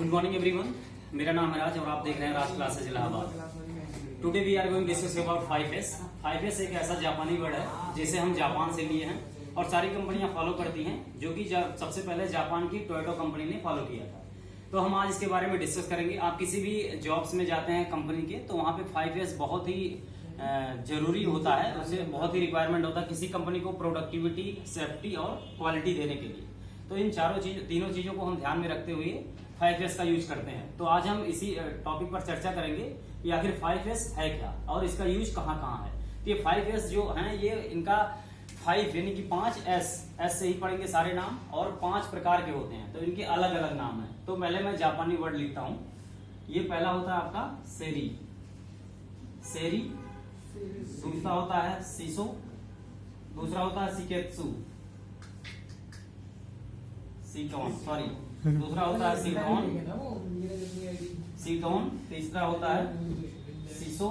Good morning everyone, मेरा नाम है राज और आप देख रहे हैं Raj classes Allahabad. Today we are going discuss about 5S। 5S एक ऐसा जापानी वर्ड है जिसे हम जापान से लिए हैं और सारी कंपनियां फॉलो करती हैं, जो कि सबसे पहले जापान की टोयोटा कंपनी ने फॉलो किया था। तो हम आज इसके बारे में डिस्कस करेंगे। आप किसी भी जॉब्स में जाते हैं कंपनी के, तो वहाँ पे 5S बहुत ही जरूरी होता है, उससे बहुत ही रिक्वायरमेंट होता है किसी कंपनी को प्रोडक्टिविटी, सेफ्टी और क्वालिटी देने के लिए। तो इन तीनों चीजों को हम ध्यान में रखते हुए 5S का यूज करते हैं। तो आज हम इसी टॉपिक पर चर्चा करेंगे कि आखिर 5S है क्या और इसका यूज कहाँ कहाँ है। तो ये 5S जो है, ये इनका 5 यानी कि 5S से ही पढ़ेंगे सारे नाम, और 5 प्रकार के होते हैं, तो इनके अलग अलग नाम है। तो पहले मैं जापानी वर्ड लिखता हूँ। ये पहला होता है आपका सेरी, सेरी। दूसरा होता है सीसो, दूसरा होता है सिकेत्सु, सीटोन, सॉरी, दूसरा होता है सीटोन, सीटोन। तीसरा होता है सीसो,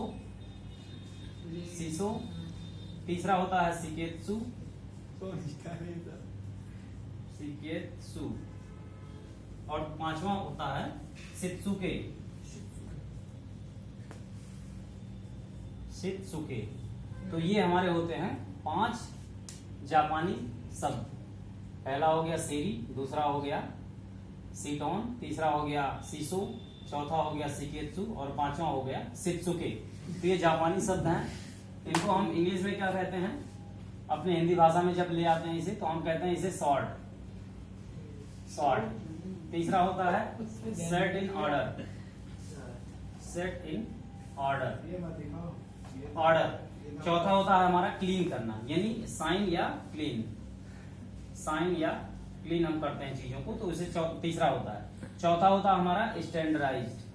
सीसो। तीसरा होता है सिकेत्सु, सिकेत्सु। और पांचवा होता है शित्सुके, शित्सुके। तो ये हमारे होते हैं 5 जापानी शब्द। पहला हो गया सेरी, दूसरा हो गया सीटोन, तीसरा हो गया सीसो, चौथा हो गया सिकेत्सु और पांचवा हो गया शित्सुके। तो ये जापानी शब्द हैं। इनको हम इंग्लिश में क्या कहते हैं, अपने हिंदी भाषा में जब ले आते हैं इसे, तो हम कहते हैं इसे सॉर्ट, सॉर्ट। तीसरा होता है set in order, set in order, order. चौथा होता है हमारा क्लीन करना, यानी साइन या क्लीन, साइन या क्लीन हम करते हैं चीजों को, तो उसे तीसरा होता है। चौथा होता है हमारा स्टैंडर्डाइज्ड,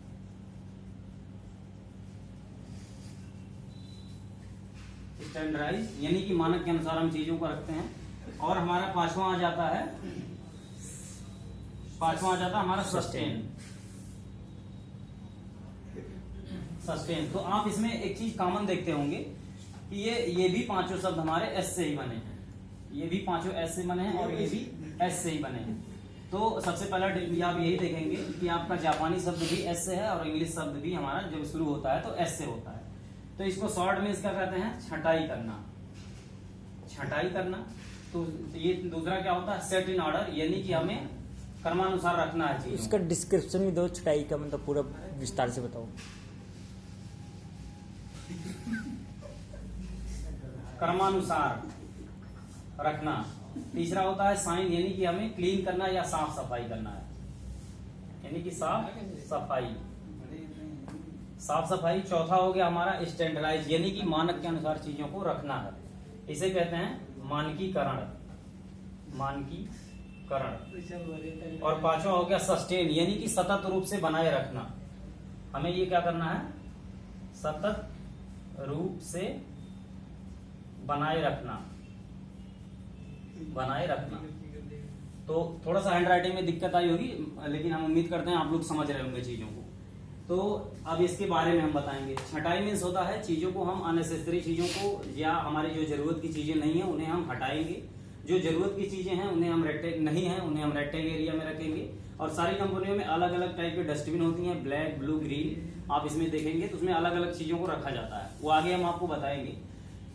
स्टैंडर्डाइज यानी कि मानक के अनुसार हम चीजों को रखते हैं। और हमारा पांचवा आ जाता है हमारा सस्टेन, सस्टेन। तो आप इसमें एक चीज कॉमन देखते होंगे कि ये भी पांचों शब्द हमारे एस से ही बने हैं, ये भी पांचों एस से बने हैं और ये भी एस से ही बने हैं। तो सबसे पहला आप यही देखेंगे कि आपका जापानी शब्द भी एस से है और इंग्लिश शब्द भी हमारा जब शुरू होता है तो एस से होता है। तो इसको शॉर्ट में इसका कहते हैं छटाई करना, छटाई करना। तो ये दूसरा क्या होता है सेट इन ऑर्डर, यानी कि हमें क्रमानुसार रखना है चीज़। इसका डिस्क्रिप्शन भी दो, छटाई का मतलब पूरा विस्तार से बताओ। क्रमानुसार रखना। तीसरा होता है साइन, यानी कि हमें क्लीन करना या साफ सफाई करना है, यानी कि साफ सफाई, साफ सफाई। चौथा हो गया हमारा स्टैंडर्डाइज, यानी कि मानक के अनुसार चीजों को रखना है, इसे कहते हैं मानकीकरण, मानकीकरण। और पांचवा हो गया सस्टेन, यानी कि सतत रूप से बनाए रखना। हमें ये क्या करना है, सतत रूप से बनाए रखना, बनाए रखना। तो थोड़ा सा हैंड राइटिंग में दिक्कत आई होगी, लेकिन हम उम्मीद करते हैं आप लोग समझ रहे होंगे चीजों को। तो अब इसके बारे में हम बताएंगे। छटाई मीन्स होता है चीजों को हम अननेसेसरी चीजों को या हमारी जो जरूरत की चीजें नहीं है उन्हें हम हटाएंगे, जो जरूरत की चीजें हैं उन्हें हम नहीं है उन्हें हम रेक्टेंगल एरिया में रखेंगे। और सारी कंपनियों में अलग अलग टाइप के डस्टबिन होती हैं, ब्लैक, ब्लू, ग्रीन। आप इसमें देखेंगे तो उसमें अलग अलग चीजों को रखा जाता है, वो आगे हम आपको बताएंगे।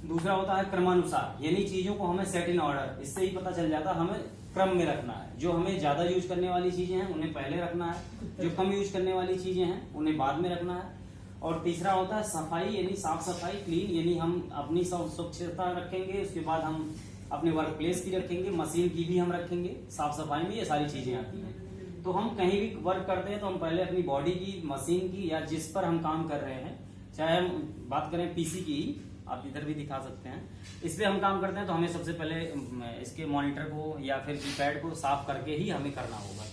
दूसरा होता है क्रमानुसार, यानी चीजों को हमें सेट इन ऑर्डर, इससे ही पता चल जाता है हमें क्रम में रखना है। जो हमें ज्यादा यूज करने वाली चीजें हैं उन्हें पहले रखना है, जो कम यूज करने वाली चीजें हैं उन्हें बाद में रखना है। और तीसरा होता है सफाई, यानी साफ सफाई, क्लीन, यानी हम अपनी स्वच्छता रखेंगे, उसके बाद हम अपने वर्क प्लेस की रखेंगे, मशीन की भी हम रखेंगे। साफ सफाई में ये सारी चीजें आती हैं। तो हम कहीं भी वर्क करते हैं तो हम पहले अपनी बॉडी की, मशीन की, या जिस पर हम काम कर रहे हैं, चाहे हम बात करें पीसी की, आप इधर भी दिखा सकते हैं, इस पे हम काम करते हैं, तो हमें सबसे पहले इसके मॉनिटर को या फिर कीपैड को साफ करके ही हमें करना होगा।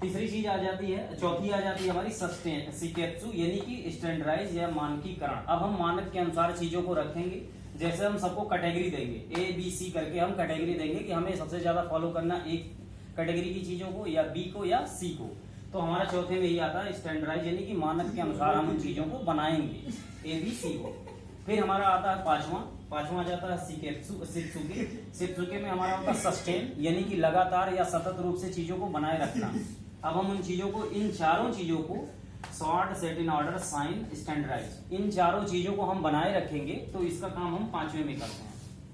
तीसरी चीज आ जाती है, चौथी आ जाती है हमारी सस्टेन, सिकेत्सु, यानी कि स्टैंडर्डाइज या मानकीकरण। अब हम मानक के अनुसार चीजों को रखेंगे। जैसे हम सबको कैटेगरी देंगे, ए बी सी करके हम कैटेगरी देंगे कि हमें सबसे ज्यादा फॉलो करना एक कैटेगरी की चीजों को, या बी को या सी को। तो हमारा चौथे में ही आता है स्टैंडर्डाइज, यानी कि मानक के अनुसार हम उन चीजों को बनाएंगे, ए बी सी को। फिर हमारा आता है पांचवा आ जाता है शित्सुके में हमारा होता है सस्टेन, यानी कि लगातार या सतत रूप से चीजों को बनाए रखना। अब हम उन चीजों को, इन चारों चीजों को sort, set in order, shine, standardize, इन चारों चीजों को हम बनाए रखेंगे तो इसका काम हम 5वें में करते हैं।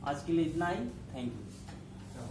आज के लिए इतना ही। Thank you.